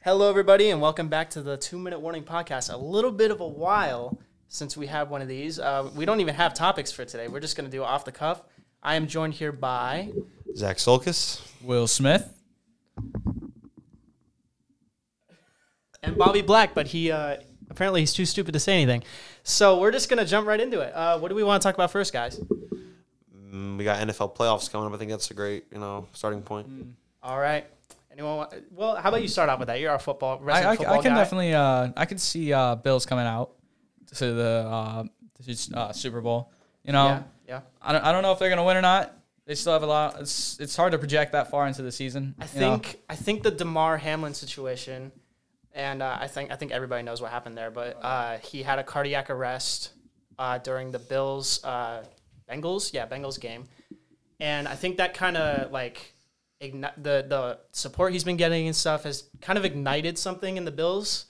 Hello, everybody, and welcome back to the 2-Minute Warning Podcast. A little bit of a while since we have one of these. We don't even have topics for today. We're just going to do off the cuff. I am joined here by Zach Solkis, Will Smith, and Bobby Black, but he apparently he's too stupid to say anything. So we're just going to jump right into it. What do we want to talk about first, guys? We got NFL playoffs coming up. I think that's a great, starting point. All right. Anyone? Well, how about you start off with that? You're our football I football can guy. definitely I can see Bills coming out to the Super Bowl. Yeah. I don't know if they're gonna win or not. They still have a lot. It's hard to project that far into the season. I think the Damar Hamlin situation, and I think everybody knows what happened there. But he had a cardiac arrest during the Bengals game, and I think that kind of like the support he's been getting and stuff has kind of ignited something in the Bills,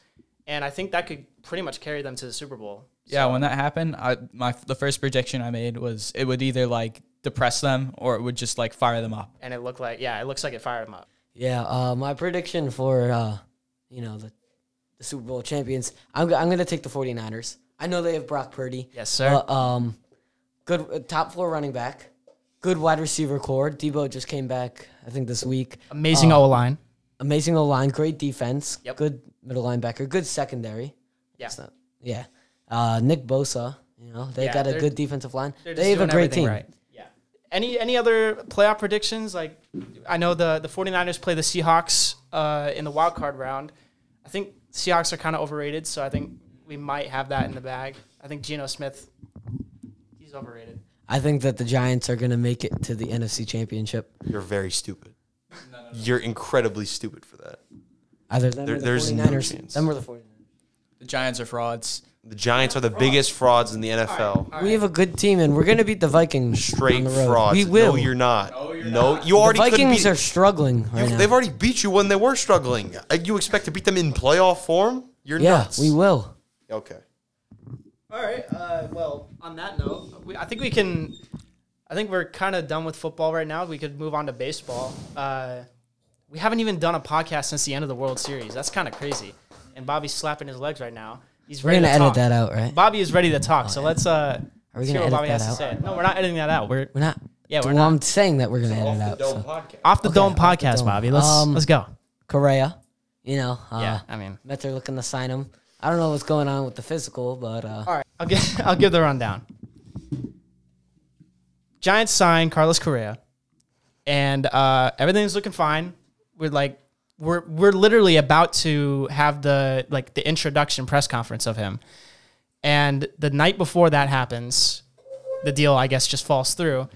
and I think that could pretty much carry them to the Super Bowl. Yeah, when that happened, the first projection I made was it would either like depress them or it would just like fire them up. And it looks like it fired them up. Yeah, my prediction for the Super Bowl champions, I'm going to take the 49ers. I know they have Brock Purdy. Yes, sir. Good top 4 running back. Good wide receiver core. Debo just came back, I think, this week. Amazing O-line. Amazing O-line. Great defense. Yep. Good middle linebacker. Good secondary. Yeah. Nick Bosa. They got a good defensive line. They have a great team. Right. Yeah. Any other playoff predictions? Like, I know the 49ers play the Seahawks in the wild card round. I think Seahawks are kind of overrated, so I think we might have that in the bag. I think Geno Smith, he's overrated. I think that the Giants are going to make it to the NFC Championship. You're very stupid. No. You're incredibly stupid for that. Either them or the 49ers. No chance. Them or the 49ers. The Giants are frauds. The Giants are the biggest frauds in the NFL. All right. We have a good team, and we're going to beat the Vikings. Straight on the road. frauds. We will. No, you're not. No, you already The couldn't Vikings beat. are struggling right now. They've already beat you when they were struggling. You expect to beat them in playoff form? You're nuts. Yeah, we will. Okay. All right. Well, on that note, I think we're kind of done with football right now. We could move on to baseball. We haven't even done a podcast since the end of the World Series. That's kind of crazy. And Bobby's slapping his legs right now. He's ready to talk. We're going to edit that out, right? Bobby is ready to talk. So let's Are we hear going what to Bobby edit has that to out? say. No, we're not editing that out. We're not. Yeah, we're well, not. I'm saying that we're going to edit it out. Podcast. Off the Dome Off the podcast, Dome. Bobby. Let's go. Correa, Yeah, I mean. Mets are looking to sign him. I don't know what's going on with the physical, but All right, I'll give the rundown. Giants signed Carlos Correa, and everything's looking fine. We're literally about to have the introduction press conference of him, and the night before that happens, the deal I guess just falls through,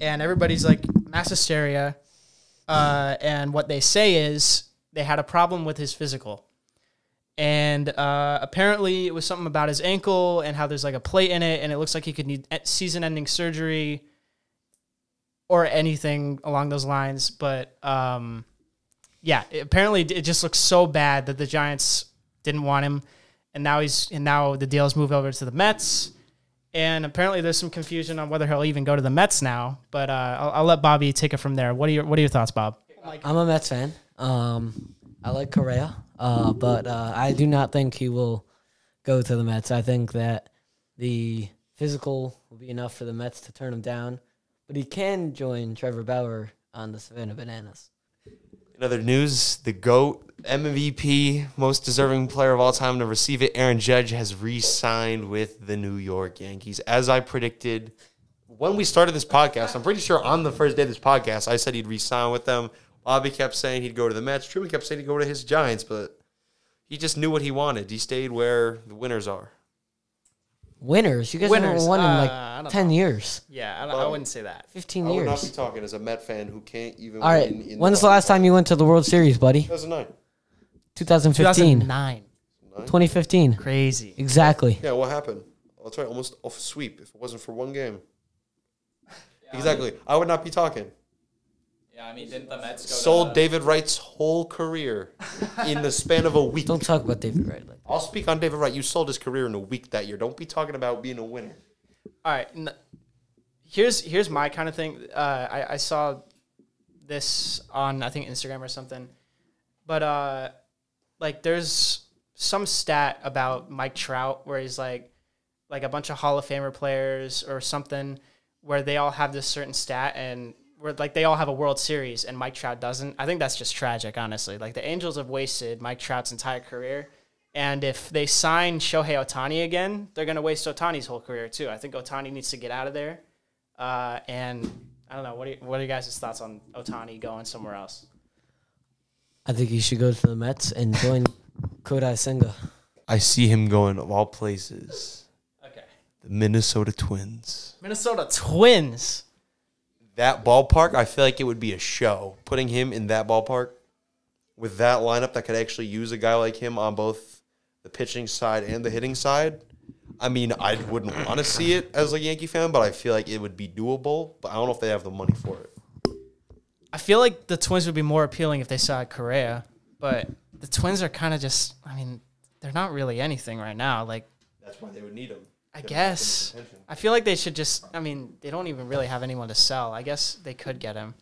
and everybody's like mass hysteria, and what they say is they had a problem with his physical. And apparently it was something about his ankle and how there's like a plate in it, and it looks like he could need season-ending surgery or anything along those lines. But apparently it just looks so bad that the Giants didn't want him, and now the deal has moved over to the Mets. And apparently there's some confusion on whether he'll even go to the Mets now. But I'll let Bobby take it from there. What are your thoughts, Bob? I'm a Mets fan. I like Correa, but I do not think he will go to the Mets. I think that the physical will be enough for the Mets to turn him down, but he can join Trevor Bauer on the Savannah Bananas. In other news, the GOAT, MVP, most deserving player of all time to receive it, Aaron Judge, has re-signed with the New York Yankees. As I predicted when we started this podcast, I'm pretty sure on the first day of this podcast, I said he'd re-sign with them. Bobby kept saying he'd go to the Mets. Truman kept saying he'd go to his Giants, but he just knew what he wanted. He stayed where the winners are. Winners? You guys haven't won in 10 years. Yeah, I wouldn't say that. 15 I would years. not be talking as a Met fan who can't even All right. win. In When's the last time you went to the World Series, buddy? 2009. 2015. 2009. 2015. Crazy. Exactly. Yeah, what happened? Oh, that's right, almost off a sweep if it wasn't for one game. Exactly. I would not be talking. Yeah, I mean, didn't the Mets go Sold David Wright's whole career in the span of a week. Don't talk about David Wright. I'll speak on David Wright. You sold his career in a week that year. Don't be talking about being a winner. All right. Here's my kind of thing. I saw this on, I think, Instagram or something. But like there's some stat about Mike Trout where he's like a bunch of Hall of Famer players or something where they all have this certain stat and where like they all have a World Series and Mike Trout doesn't. I think that's just tragic, honestly. Like the Angels have wasted Mike Trout's entire career. And if they sign Shohei Ohtani again, they're going to waste Ohtani's whole career too. I think Ohtani needs to get out of there. And I don't know. What are you guys' thoughts on Ohtani going somewhere else? I think he should go to the Mets and join Kodai Senga. I see him going of all places. Okay. The Minnesota Twins. Minnesota Twins. That ballpark, I feel like it would be a show. Putting him in that ballpark with that lineup that could actually use a guy like him on both the pitching side and the hitting side. I mean, I wouldn't want to see it as a Yankee fan, but I feel like it would be doable. But I don't know if they have the money for it. I feel like the Twins would be more appealing if they saw Correa, but the Twins are kind of just, I mean, they're not really anything right now. Like, That's why they would need him. I guess. I feel like they should just, I mean, they don't even really have anyone to sell. I guess they could get him.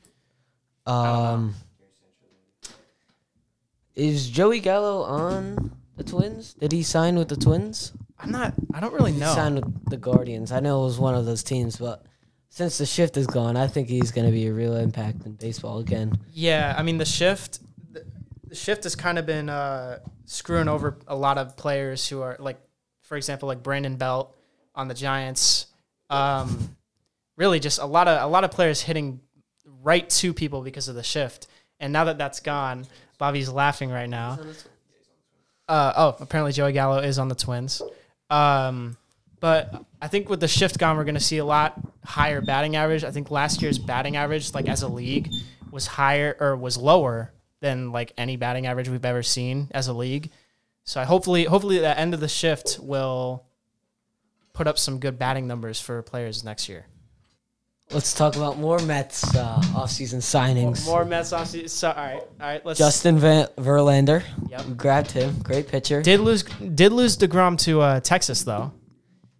Is Joey Gallo on the Twins? Did he sign with the Twins? I don't really He know. signed with the Guardians. I know it was one of those teams, but since the shift is gone, I think he's going to be a real impact in baseball again. Yeah, I mean, the shift has kind of been screwing over a lot of players who are, like, for example, like Brandon Belt on the Giants. Really just a lot of players hitting right to people because of the shift. And now that that's gone, Bobby's laughing right now. Apparently Joey Gallo is on the Twins. But I think with the shift gone, we're going to see a lot higher batting average. I think last year's batting average, like as a league, was lower than like any batting average we've ever seen as a league. So hopefully the end of the shift will put up some good batting numbers for players next year. Let's talk about more Mets offseason signings. More Mets offseason. So, all right. Let's. Justin Verlander. Yep. We grabbed him. Great pitcher. Did lose DeGrom to Texas though.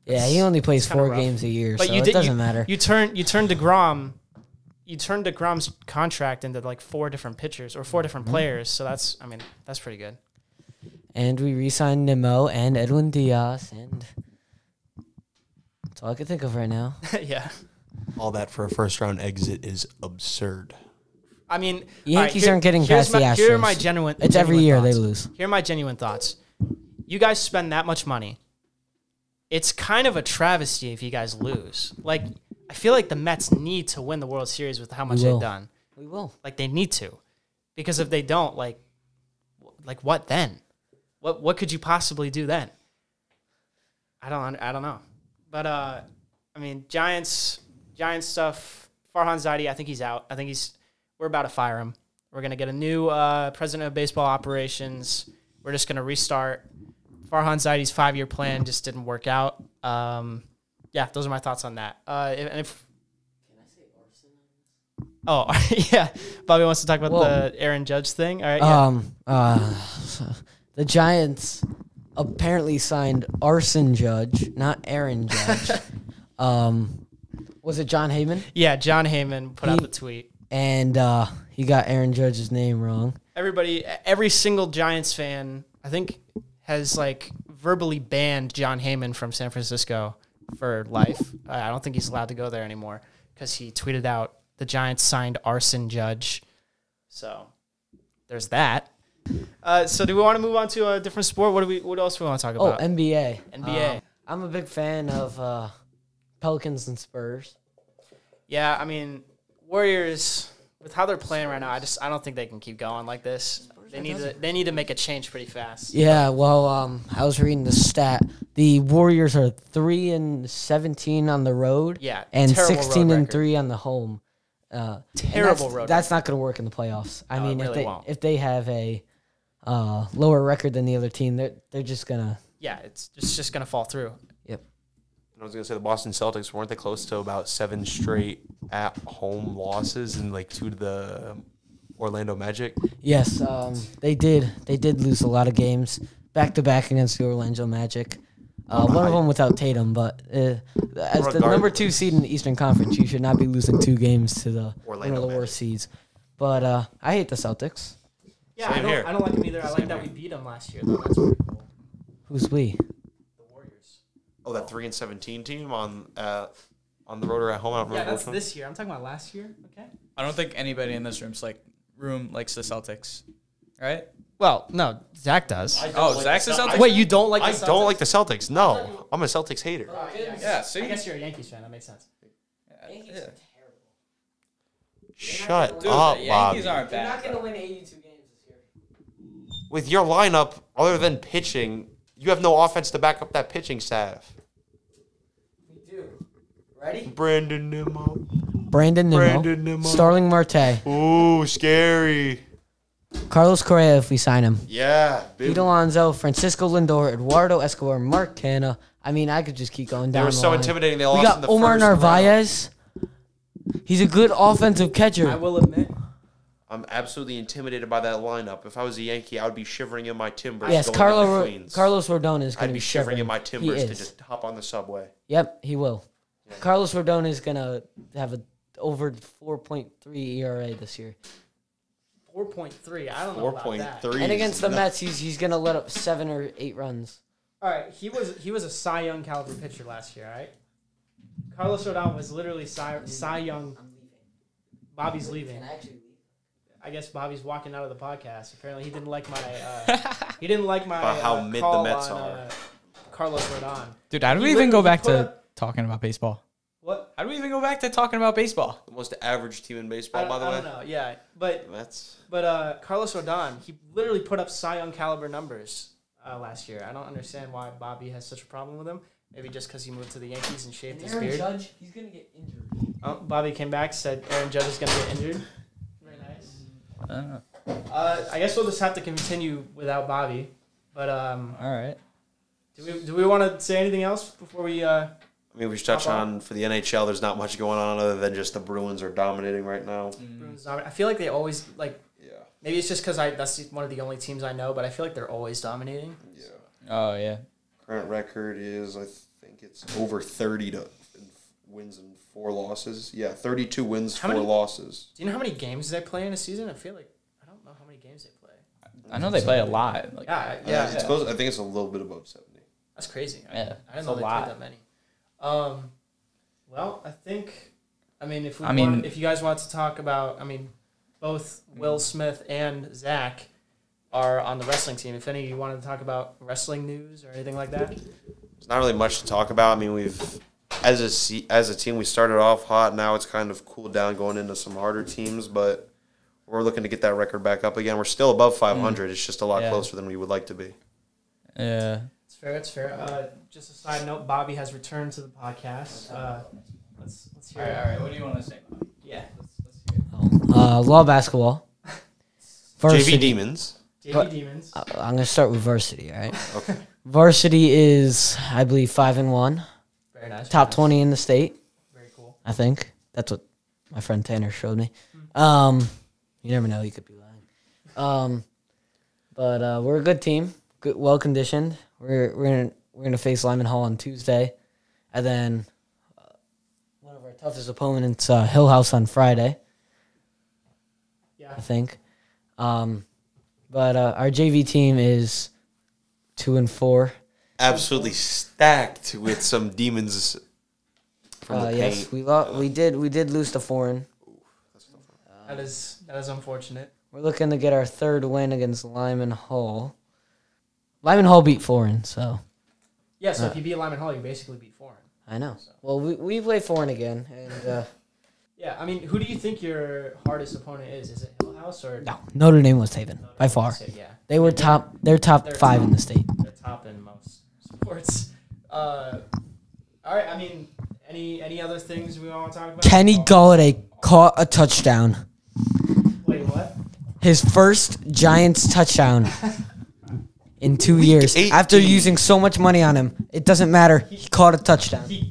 Yeah, he only plays kinda 4 rough. games a year, But so you it doesn't matter. You turned DeGrom. You turned DeGrom's contract into like 4 different pitchers or 4 different players. So that's pretty good. And we re-signed Nimmo and Edwin Diaz, and that's all I can think of right now. Yeah. All that for a first-round exit is absurd. I mean, Yankees aren't getting past the Astros. Here are my genuine. It's every genuine year thoughts. they lose. Here are my genuine thoughts. You guys spend that much money. It's kind of a travesty if you guys lose. Like, I feel like the Mets need to win the World Series with how much they've done. We will. Like, they need to, because if they don't, like what then? What could you possibly do then? I don't know. But I mean, Giants stuff. Farhan Zaidi, I think he's out. We're about to fire him. We're gonna get a new president of baseball operations. We're just gonna restart. Farhan Zaidi's 5-year plan just didn't work out. Yeah, those are my thoughts on that. Can I say arson? Oh, yeah. Bobby wants to talk about the Aaron Judge thing. All right. Yeah. The Giants apparently signed Arson Judge, not Aaron Judge. Was it John Heyman? Yeah, John Heyman put out the tweet. And he got Aaron Judge's name wrong. Every single Giants fan, I think, has like verbally banned John Heyman from San Francisco for life. I don't think he's allowed to go there anymore because he tweeted out the Giants signed Arson Judge. So there's that. So do we want to move on to a different sport? What else do we want to talk about? NBA. NBA. I'm a big fan of Pelicans and Spurs. Yeah, I mean, Warriors, with how they're playing right now, I don't think they can keep going like this. They need to make a change pretty fast. Yeah, well, I was reading the stat. The Warriors are 3-17 on the road. Yeah, and terrible 16-3 on the home. Terrible road. That's not going to work in the playoffs. I mean, it really won't. if they have a lower record than the other team, they're just gonna. Yeah, it's just gonna fall through. Yep. I was going to say the Boston Celtics, weren't they close to about 7 straight at-home losses and like 2 to the Orlando Magic? Yes, they did. They did lose a lot of games back-to-back against the Orlando Magic. One of them without Tatum, but as the number 2 seed in the Eastern Conference, you should not be losing 2 games to the one of the worst seeds. But I hate the Celtics. Yeah, Same here. I don't like him either. I like that we beat him last year, though. That's pretty cool. Who's we? The Warriors. Oh, that 3-17 team on the road or at home. I don't Yeah, remember that's which one. this year. I'm talking about last year. Okay. I don't think anybody in this room likes the Celtics, right? Well, no, Zach does. Zach's the Celtics. Wait, you don't like? I the don't Celtics? like the Celtics. No, I'm a Celtics hater. Yeah, see? I guess you're a Yankees fan. That makes sense. Yeah. Shut Dude, up, the Bobby. Yankees aren't They're bad. not going to win 82 games this year. With your lineup, other than pitching, you have no offense to back up that pitching staff. We do. Ready? Brandon Nimmo. Brandon Nimmo. Starling Marte. Ooh, scary. Carlos Correa if we sign him. Yeah. Pete Alonso, Francisco Lindor, Eduardo Escobar, Mark Canha. I mean, I could just keep going down They were the so line. intimidating. They We lost in got the Omar first round. Narvaez. He's a good offensive I catcher. will admit. I'm absolutely intimidated by that lineup. If I was a Yankee, I would be shivering in my timbers. Yes, going into Queens. Carlos Rodon is going I'd to be shivering in my He timbers to is. just hop on the subway. Yep, he will. Carlos Rodon is going to have a over 4.3 ERA this year. 4.3. I don't know about that. 4.3. And against the Mets, he's going to let up 7 or 8 runs. All right, he was a Cy Young caliber pitcher last year, all right? Carlos Rodon was literally Cy Young. Bobby's leaving. I guess Bobby's walking out of the podcast. Apparently, he didn't like my About how mid the call Mets on, are. Carlos Rodon. Dude, how do we He even go literally back put to up- talking about baseball? What? How do we even go back to talking about baseball? The most average team in I baseball, by the I way. don't know. Yeah, but That's Carlos Rodon, he literally put up Cy Young caliber numbers last year. I don't understand why Bobby has such a problem with him. Maybe just because he moved to the Yankees and shaved his beard. Judge, he's going to get injured. Oh, Bobby came back, said Aaron Judge is going to get injured. Very nice. I don't know. I guess we'll just have to continue without Bobby. But All right. do we want to say anything else before we? I mean, we should touch Hop on for the NHL. There's not much going on other than just the Bruins are dominating right now. Bruins dominate? I feel like they always like. Yeah. Maybe it's just because that's one of the only teams I know, but I feel like they're always dominating. Yeah. Oh, yeah. Current record is, I think it's over 30 wins and 4 losses. Yeah, 32 wins, How 4 many- losses. Do you know how many games they play in a season? I feel like I don't know how many games they play. I know they play a lot. Like, Yeah. It's close. I think it's a little bit above 70. That's crazy. Yeah, I didn't it's know a they lot. played that many. Well, I think. I mean, if you guys want to talk about, both Will Smith and Zach are on the wrestling team. If any of you wanted to talk about wrestling news or anything like that, There's not really much to talk about. I mean, we've as a team we started off hot. Now it's kind of cooled down going into some harder teams, but we're looking to get that record back up again. We're still above 500. It's just a lot Yeah. closer than we would like to be. yeah. it's fair. It's fair. Just a side note: Bobby has returned to the podcast. Let's hear it. All right. What do you want to say, Bobby? Yeah. Let's hear it. Law basketball. Varsity. JV Demons. JV Demons. I'm going to start with varsity, all right? Okay. Varsity is, I believe, 5-1. Very nice. Top very nice. 20 in the state, Very cool. I think. That's what my friend Tanner showed me. You never know. He could be lying. But we're a good team. Good, well conditioned. We're gonna face Lyman Hall on Tuesday, and then one of our toughest opponents, Hill House, on Friday. Yeah. I think. But our JV team is 2-4. Absolutely stacked with some demons from the paint. Yes, we did lose to Foreign. That is unfortunate. We're looking to get our 3rd win against Lyman Hall. Lyman Hall beat Foreign, so Yeah. So if you beat Lyman Hall, you basically beat Foreign. I know. Well, we play Foreign again, and Yeah. I mean, who do you think your hardest opponent is? Is it Hill House or no, Notre Dame was Haven by far. Yeah. They were top. They're top They're 5 top. in the state. They're top in most sports. All right. I mean, any other things we want to talk about? Kenny Galladay caught a touchdown. Wait, what? His first Giants touchdown in 2 years. 18. After using so much money on him, it doesn't matter. He caught a touchdown. He's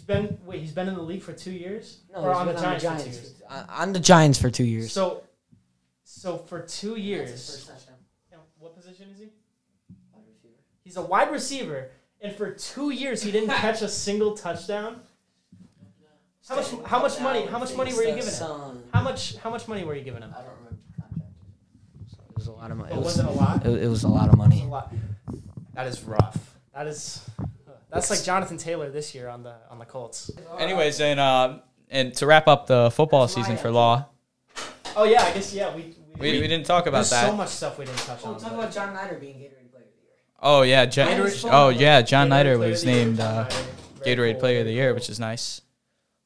been in the league for 2 years, or he's on the been Giants for 2 years. On the Giants for 2 years. So for 2 years, and what position is he? He's a wide receiver, and for 2 years he didn't catch a single touchdown. How much money were you giving him? How much money were you giving him? I don't remember the contract. was a lot of money. But was it a lot? It was a lot of money. A lot. That is rough. That's like Jonathan Taylor this year on the Colts. Anyways, and to wrap up the football season for Law, Oh yeah, I guess we we didn't talk about there's that. so much stuff we didn't touch on. Talk about John Nider being Gatorade Player of the Year. Oh yeah, John Nider Gatorade Player was of the Year, named John Nider. Very Gatorade cool. Player of the Year, which is nice.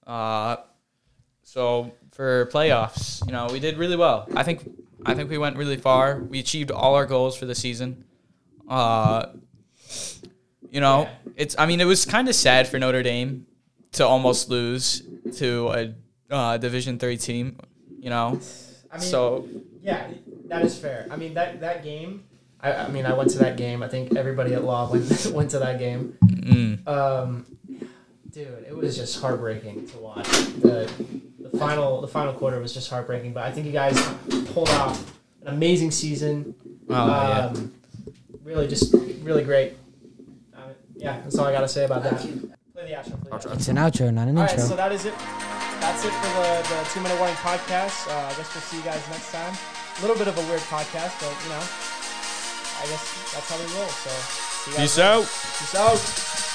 So for playoffs, we did really well. I think we went really far. We achieved all our goals for the season. It was kind of sad for Notre Dame to almost lose to a Division III team. Yeah, that is fair. I mean, that game. I went to that game. I think everybody at Law went to that game. Dude, it was just heartbreaking to watch. The final quarter was just heartbreaking. But I think you guys pulled off an amazing season. Really, just really great. Yeah, that's all I gotta say about that. Play the outro. It's an outro, not an All intro. right, so that is it. That's it for the 2 Minute Warning podcast. I guess we'll see you guys next time. A little bit of a weird podcast, but I guess that's how we roll. So see you guys Peace later. out. Peace out.